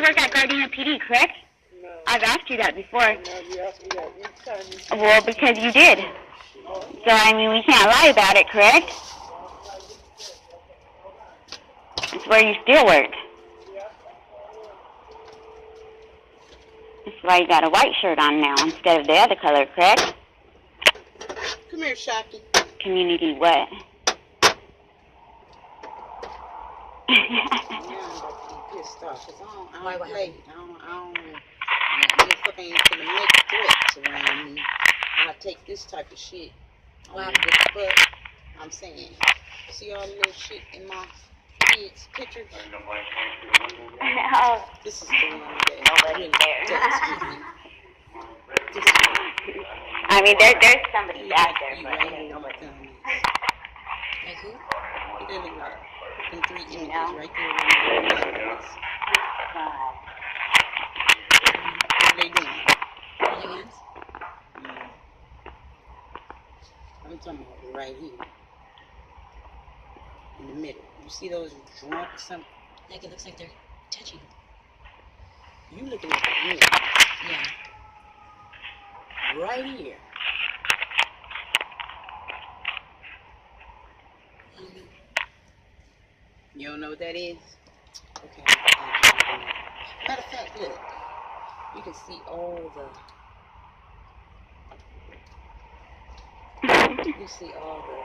work at Gardena PD, correct? No. I've asked you that before. No, you asked me that each time. Well, because you did. So, I mean, we can't lie about it, correct? It's where you still work. That's why you got a white shirt on now instead of the other color, correct? Come here, Shocky. Community what? Yeah, I'm pissed off because I don't play. Motherfucker ain't gonna make threats around me. I take this type of shit. What the fuck? I'm saying, see all the little shit in my kids' pictures? Oh, This is the one that really does me. I mean, there's somebody back there, but I don't know what. Like who? They look like them three images right there. God. What are they doing? I'm talking about right here. In the middle. You see those drunk something? Like it looks like they're touching. You looking at the mirror. Yeah. Right here. You don't know what that is? Okay. Matter of fact, look. You can see all the... You see all the...